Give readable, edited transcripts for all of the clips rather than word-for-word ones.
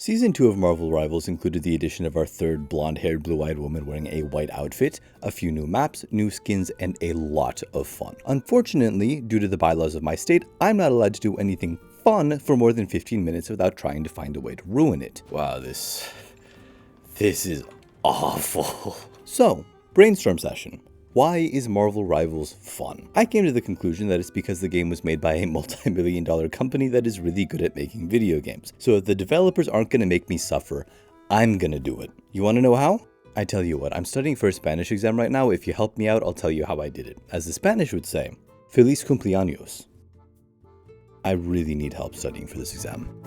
Season 2 of Marvel Rivals included the addition of our third blonde-haired, blue-eyed woman wearing a white outfit, a few new maps, new skins, and a lot of fun. Unfortunately, due to the bylaws of my state, I'm not allowed to do anything fun for more than 15 minutes without trying to find a way to ruin it. Wow, this is awful. So, brainstorm session. Why is Marvel Rivals fun? I came to the conclusion that it's because the game was made by a multi-million-dollar company that is really good at making video games. So if the developers aren't going to make me suffer, I'm going to do it. You want to know how? I tell you what, I'm studying for a Spanish exam right now. If you help me out, I'll tell you how I did it. As the Spanish would say, Feliz cumpleaños. I really need help studying for this exam.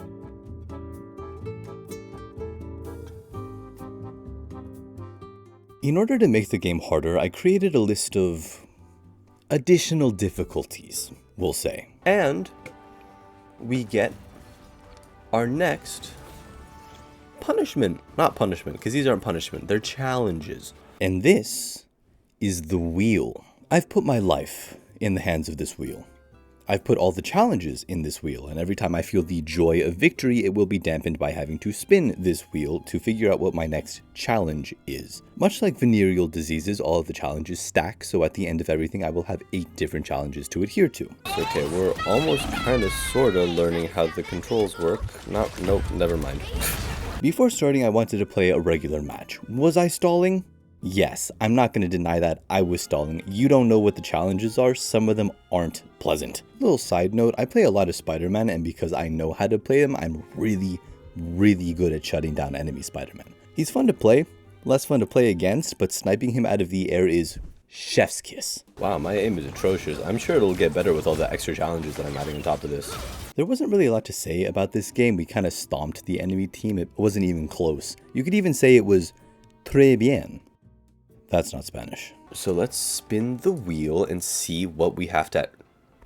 In order to make the game harder, I created a list of additional difficulties, we'll say. And we get our next punishment. Not punishment, because these aren't punishment, they're challenges. And this is the wheel. I've put my life in the hands of this wheel. I've put all the challenges in this wheel, and every time I feel the joy of victory, it will be dampened by having to spin this wheel to figure out what my next challenge is. Much like venereal diseases, all of the challenges stack, so at the end of everything, I will have 8 different challenges to adhere to. Okay, we're almost sorta learning how the controls work. Nope, never mind. Before starting, I wanted to play a regular match. Was I stalling? Yes, I'm not going to deny that I was stalling. You don't know what the challenges are, some of them aren't pleasant. Little side note, I play a lot of Spider-Man, and because I know how to play him, I'm really good at shutting down enemy Spider-Man. He's fun to play, less fun to play against, but sniping him out of the air is chef's kiss. Wow, my aim is atrocious. I'm sure it'll get better with all the extra challenges that I'm adding on top of this. There wasn't really a lot to say about this game. We kind of stomped the enemy team. It wasn't even close. You could even say it was très bien. That's not Spanish. So let's spin the wheel and see what we have to...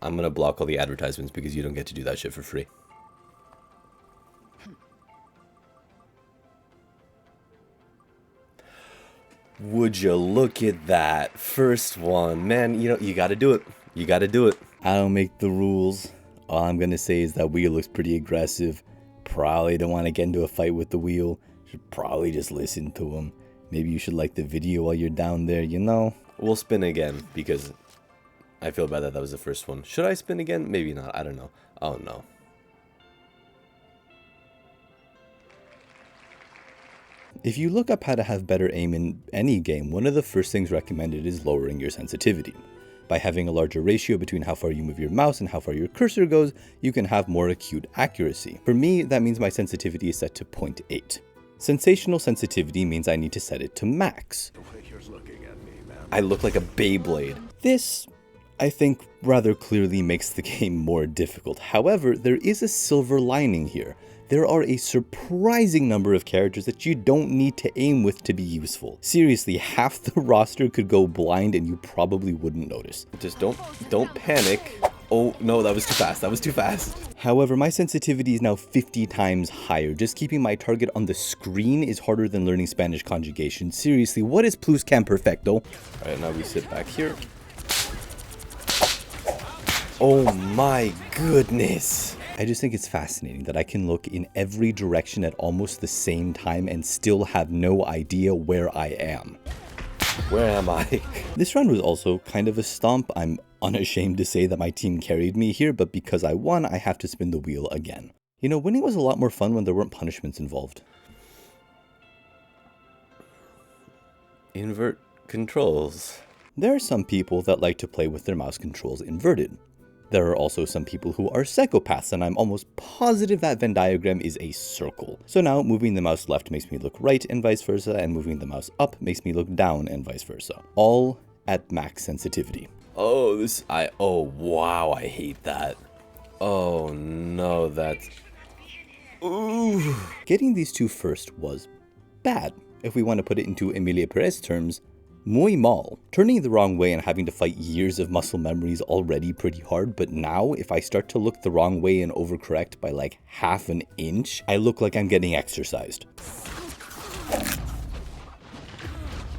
I'm gonna block all the advertisements because you don't get to do that shit for free. Would you look at that first one? Man, you gotta do it. You gotta do it. I don't make the rules. All I'm gonna say is that wheel looks pretty aggressive. Probably don't want to get into a fight with the wheel. Should probably just listen to him. Maybe you should like the video while you're down there, We'll spin again, because I feel bad that was the first one. Should I spin again? Maybe not. I don't know. Oh, no. If you look up how to have better aim in any game, one of the first things recommended is lowering your sensitivity. By having a larger ratio between how far you move your mouse and how far your cursor goes, you can have more acute accuracy. For me, that means my sensitivity is set to 0.8. Sensational sensitivity means I need to set it to max. I look like a Beyblade. This, I think, rather clearly makes the game more difficult. However, there is a silver lining here. There are a surprising number of characters that you don't need to aim with to be useful. Seriously, half the roster could go blind and you probably wouldn't notice. Just don't panic. Oh, no, that was too fast. That was too fast. However, my sensitivity is now 50 times higher. Just keeping my target on the screen is harder than learning Spanish conjugation. Seriously, what is pluscuamperfecto? All right, now we sit back here. Oh my goodness. I just think it's fascinating that I can look in every direction at almost the same time and still have no idea where I am. Where am I? This round was also kind of a stomp. I'm unashamed to say that my team carried me here, but because I won, I have to spin the wheel again. Winning was a lot more fun when there weren't punishments involved. Invert controls. There are some people that like to play with their mouse controls inverted. There are also some people who are psychopaths, and I'm almost positive that Venn diagram is a circle. So now moving the mouse left makes me look right and vice versa, and moving the mouse up makes me look down and vice versa. All at max sensitivity. Oh, oh wow, I hate that. Oh no, that's... Ooh. Getting these two first was bad. If we want to put it into Emilia Perez terms, muy mal. Turning the wrong way and having to fight years of muscle memory is already pretty hard, but now if I start to look the wrong way and overcorrect by like half an inch, I look like I'm getting exercised.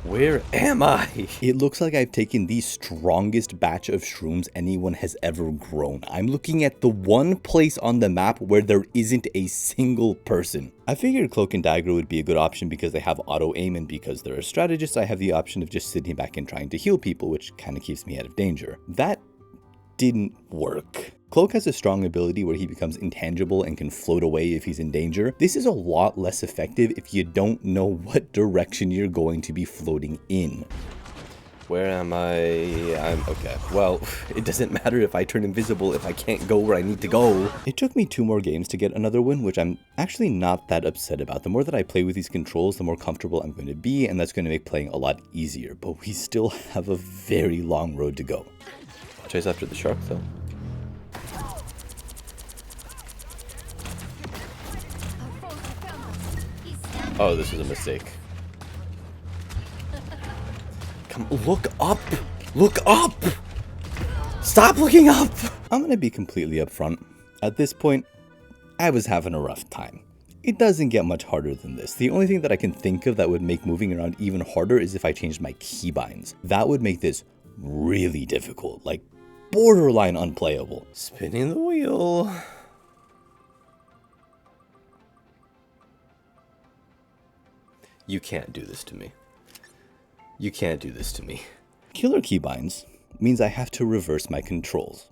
Where am I? It looks like I've taken the strongest batch of shrooms anyone has ever grown. I'm looking at the one place on the map where there isn't a single person. I figured Cloak and Dagger would be a good option because they have auto aim, and because they're a strategist, I have the option of just sitting back and trying to heal people, which kind of keeps me out of danger. That didn't work. Cloak has a strong ability where he becomes intangible and can float away if he's in danger. This is a lot less effective if you don't know what direction you're going to be floating in. Where am I? I'm okay. Well, it doesn't matter if I turn invisible if I can't go where I need to go. It took me 2 more games to get another win, which I'm actually not that upset about. The more that I play with these controls, the more comfortable I'm going to be, and that's going to make playing a lot easier. But we still have a very long road to go. Chase after the shark, though. Oh, this is a mistake. Come, look up! Look up! Stop looking up! I'm going to be completely upfront. At this point, I was having a rough time. It doesn't get much harder than this. The only thing that I can think of that would make moving around even harder is if I changed my keybinds. That would make this really difficult, like borderline unplayable. Spinning the wheel. You can't do this to me. You can't do this to me. Killer keybinds means I have to reverse my controls.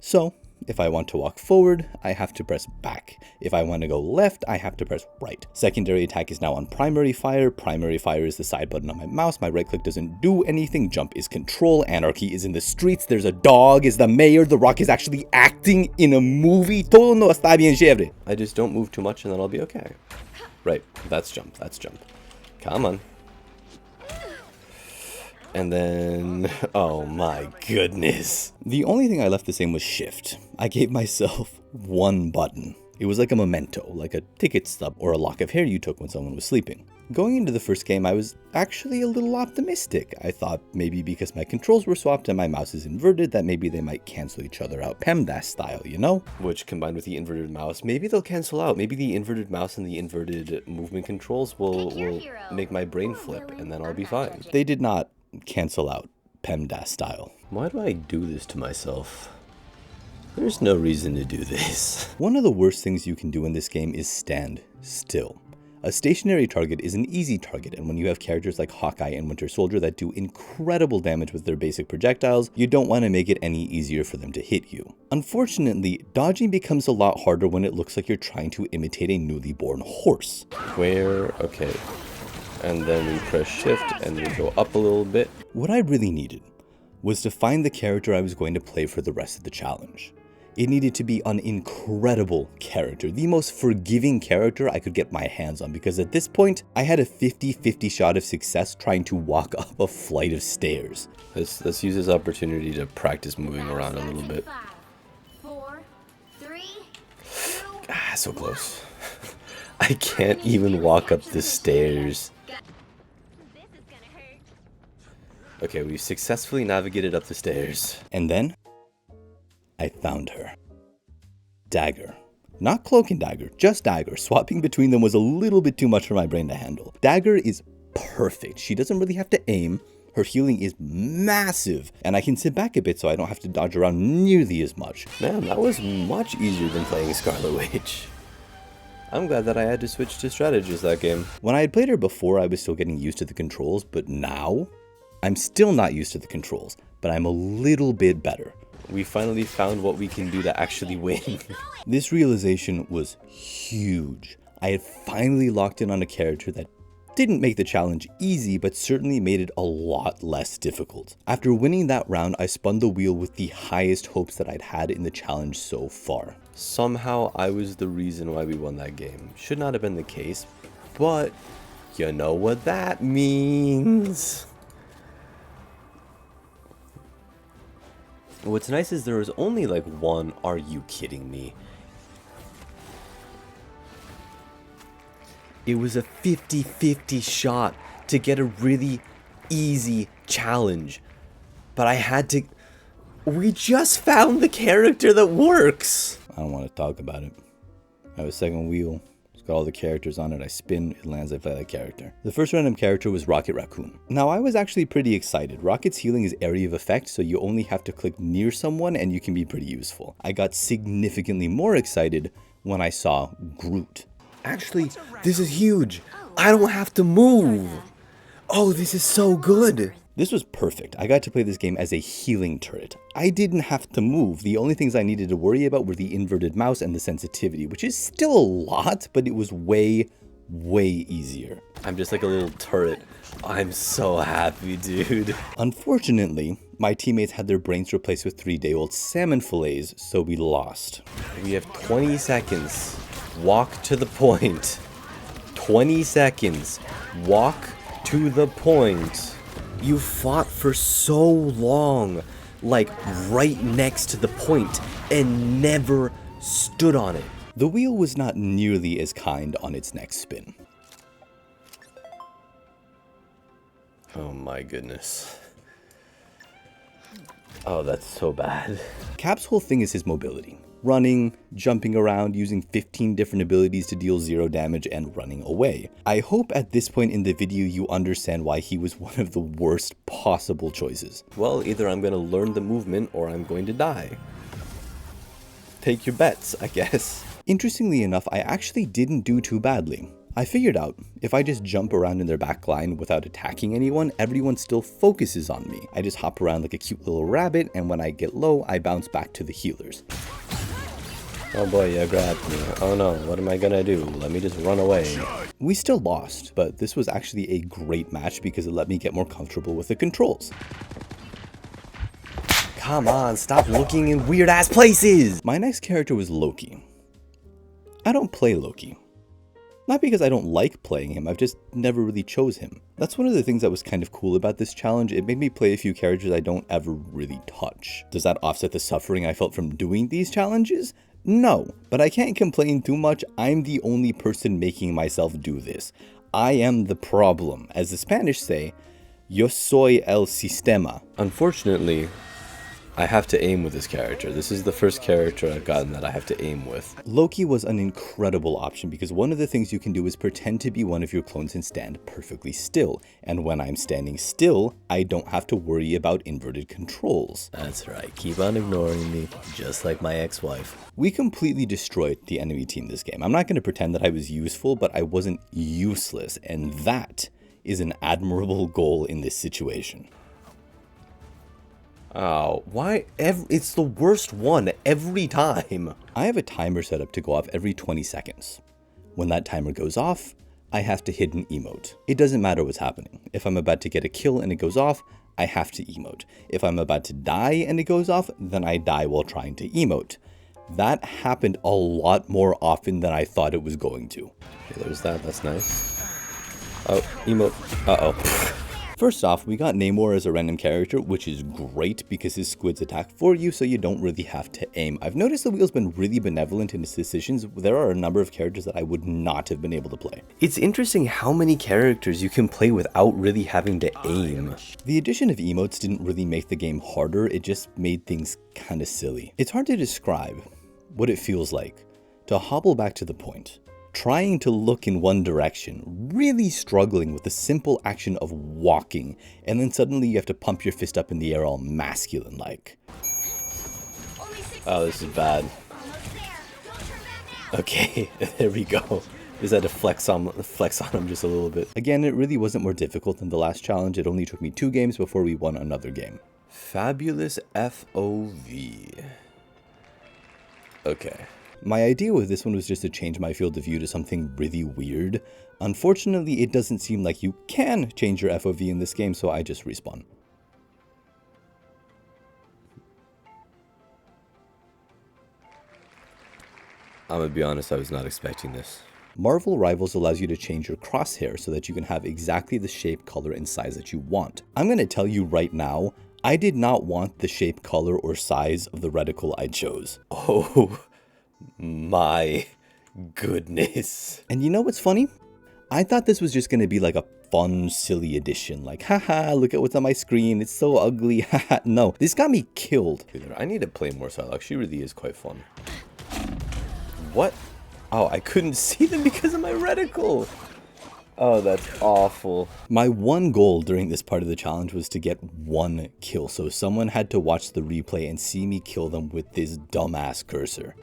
So, if I want to walk forward, I have to press back. If I want to go left, I have to press right. Secondary attack is now on primary fire. Primary fire is the side button on my mouse. My right click doesn't do anything. Jump is control. Anarchy is in the streets. There's a dog is the mayor. The Rock is actually acting in a movie. Todo no está bien chévere. I just don't move too much and then I'll be okay. Right, that's jump, that's jump. Come on. And then, oh my goodness. The only thing I left the same was shift. I gave myself 1 button. It was like a memento, like a ticket stub or a lock of hair you took when someone was sleeping. Going into the first game, I was actually a little optimistic. I thought maybe because my controls were swapped and my mouse is inverted, that maybe they might cancel each other out PEMDAS style, you know? Which, combined with the inverted mouse, maybe they'll cancel out. Maybe the inverted mouse and the inverted movement controls will make my brain flip, and then I'll be fine. They did not cancel out PEMDAS style. Why do I do this to myself? There's no reason to do this. One of the worst things you can do in this game is stand still. A stationary target is an easy target, and when you have characters like Hawkeye and Winter Soldier that do incredible damage with their basic projectiles, you don't want to make it any easier for them to hit you. Unfortunately, dodging becomes a lot harder when it looks like you're trying to imitate a newly born horse. Where? Okay. And then we press shift and we go up a little bit. What I really needed was to find the character I was going to play for the rest of the challenge. It needed to be an incredible character, the most forgiving character I could get my hands on, because at this point, I had a 50-50 shot of success trying to walk up a flight of stairs. Let's use this opportunity to practice moving around a little bit. 4, 3, 2, Ah, so close. I can't even walk up the stairs. Okay, we successfully navigated up the stairs. And then, I found her. Dagger. Not Cloak and Dagger, just Dagger. Swapping between them was a little bit too much for my brain to handle. Dagger is perfect. She doesn't really have to aim. Her healing is massive. And I can sit back a bit so I don't have to dodge around nearly as much. Man, that was much easier than playing Scarlet Witch. I'm glad that I had to switch to strategist that game. When I had played her before, I was still getting used to the controls, but now, I'm still not used to the controls, but I'm a little bit better. We finally found what we can do to actually win. This realization was huge. I had finally locked in on a character that didn't make the challenge easy, but certainly made it a lot less difficult. After winning that round, I spun the wheel with the highest hopes that I'd had in the challenge so far. Somehow I was the reason why we won that game. Should not have been the case, but you know what that means. What's nice is there was only like one "are you kidding me?" It was a 50-50 shot to get a really easy challenge. But I had to... We just found the character that works! I don't want to talk about it. I have a second wheel. It's got all the characters on it, I spin, it lands, I play that character. The first random character was Rocket Raccoon. Now I was actually pretty excited. Rocket's healing is area of effect, so you only have to click near someone and you can be pretty useful. I got significantly more excited when I saw Groot. Actually, this is huge. I don't have to move. Oh, this is so good. This was perfect. I got to play this game as a healing turret. I didn't have to move. The only things I needed to worry about were the inverted mouse and the sensitivity, which is still a lot, but it was way easier. I'm just like a little turret. I'm so happy, dude. Unfortunately, my teammates had their brains replaced with 3-day-old salmon fillets, so we lost. We have 20 seconds. Walk to the point. 20 seconds. Walk to the point. You fought for so long, like right next to the point, and never stood on it. The wheel was not nearly as kind on its next spin. Oh my goodness. Oh, that's so bad. Cap's whole thing is his mobility. Running, jumping around, using 15 different abilities to deal 0 damage, and running away. I hope at this point in the video you understand why he was one of the worst possible choices. Well, either I'm gonna learn the movement or I'm going to die. Take your bets, I guess. Interestingly enough, I actually didn't do too badly. I figured out, if I just jump around in their back line without attacking anyone, everyone still focuses on me. I just hop around like a cute little rabbit, and when I get low, I bounce back to the healers. Oh boy, you grabbed me. Oh no, what am I gonna do? Let me just run away. We still lost, but this was actually a great match because it let me get more comfortable with the controls. Come on, stop looking in weird ass places! My next character was Loki. I don't play Loki. Not because I don't like playing him, I've just never really chose him. That's one of the things that was kind of cool about this challenge. It made me play a few characters I don't ever really touch. Does that offset the suffering I felt from doing these challenges? No, but I can't complain too much. I'm the only person making myself do this. I am the problem. As the Spanish say, yo soy el sistema. Unfortunately, I have to aim with this character. This is the first character I've gotten that I have to aim with. Loki was an incredible option because one of the things you can do is pretend to be one of your clones and stand perfectly still. And when I'm standing still, I don't have to worry about inverted controls. That's right, keep on ignoring me, just like my ex-wife. We completely destroyed the enemy team this game. I'm not going to pretend that I was useful, but I wasn't useless. And that is an admirable goal in this situation. Oh, why? It's the worst one every time. I have a timer set up to go off every 20 seconds. When that timer goes off, I have to hit an emote. It doesn't matter what's happening. If I'm about to get a kill and it goes off, I have to emote. If I'm about to die and it goes off, then I die while trying to emote. That happened a lot more often than I thought it was going to. Okay, there's that, that's nice. Oh, emote. Uh-oh. First off, we got Namor as a random character, which is great because his squids attack for you, so you don't really have to aim. I've noticed the wheel's been really benevolent in its decisions. There are a number of characters that I would not have been able to play. It's interesting how many characters you can play without really having to aim. The addition of emotes didn't really make the game harder, it just made things kind of silly. It's hard to describe what it feels like to hobble back to the point, trying to look in one direction, really struggling with the simple action of walking, and then suddenly you have to pump your fist up in the air all masculine-like. Oh, this is bad. Okay, there we go. Just had to flex on him just a little bit. Again, it really wasn't more difficult than the last challenge. It only took me 2 games before we won another game. Fabulous FOV. Okay. My idea with this one was just to change my field of view to something really weird. Unfortunately, it doesn't seem like you can change your FOV in this game, so I just respawn. I'm gonna be honest, I was not expecting this. Marvel Rivals allows you to change your crosshair so that you can have exactly the shape, color, and size that you want. I'm going to tell you right now, I did not want the shape, color, or size of the reticle I chose. Oh my goodness. And you know what's funny? I thought this was just going to be like a fun, silly addition. Like, haha, look at what's on my screen. It's so ugly. Haha. No, this got me killed. I need to play more Psylocke. She really is quite fun. What? Oh, I couldn't see them because of my reticle. Oh, that's awful. My one goal during this part of the challenge was to get one kill, so someone had to watch the replay and see me kill them with this dumbass cursor.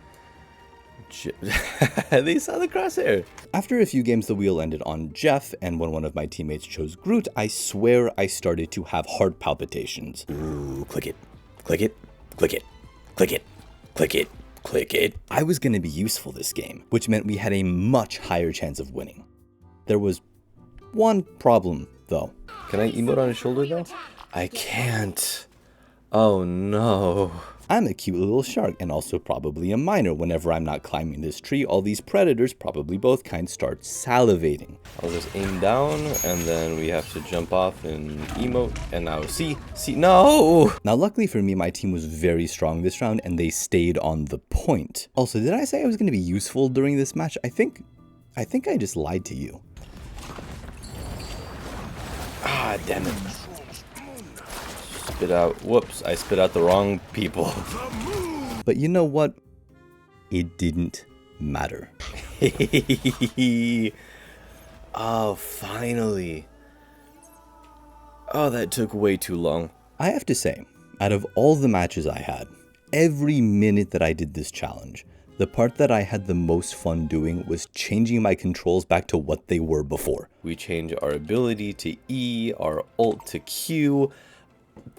They saw the crosshair. After a few games, the wheel ended on Jeff, and when one of my teammates chose Groot, I swear I started to have heart palpitations. Ooh, click it, click it, click it, click it, click it, click it. I was going to be useful this game, which meant we had a much higher chance of winning. There was one problem, though. Can I emote on his shoulder, though? I can't. Oh, no. I'm a cute little shark and also probably a miner. Whenever I'm not climbing this tree, all these predators, probably both kinds, start salivating. I'll just aim down, and then we have to jump off and emote. And now see, no! Now, luckily for me, my team was very strong this round, and they stayed on the point. Also, did I say I was going to be useful during this match? I think I just lied to you. Ah, damn it. Spit out. Whoops, I spit out the wrong people. But you know what? It didn't matter. Oh, finally. Oh, that took way too long. I have to say, out of all the matches I had, every minute that I did this challenge, the part that I had the most fun doing was changing my controls back to what they were before. We change our ability to E, our ult to Q.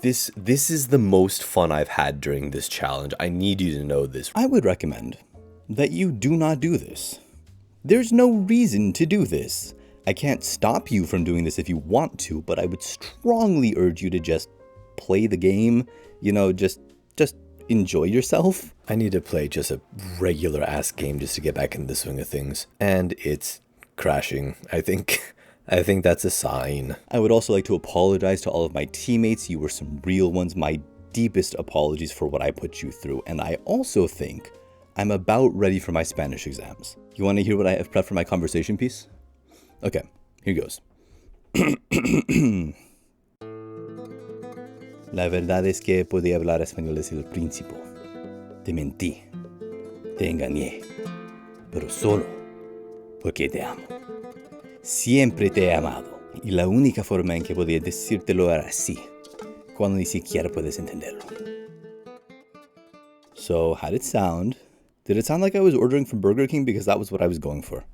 This is the most fun I've had during this challenge. I need you to know this. I would recommend that you do not do this. There's no reason to do this. I can't stop you from doing this if you want to, but I would strongly urge you to just play the game, you know, just enjoy yourself. I need to play just a regular ass game just to get back in the swing of things. And it's crashing. I think that's a sign. I would also like to apologize to all of my teammates. You were some real ones. My deepest apologies for what I put you through. And I also think I'm about ready for my Spanish exams. You want to hear what I have prepped for my conversation piece? Okay, here goes. La verdad es que podía hablar español desde el principio. Te mentí. Te engañé. Pero solo porque te amo. Siempre te he amado. Y la única forma en que podía decírtelo era así. Cuando ni siquiera puedes entenderlo. So, how'd it sound? Did it sound like I was ordering from Burger King? Because that was what I was going for.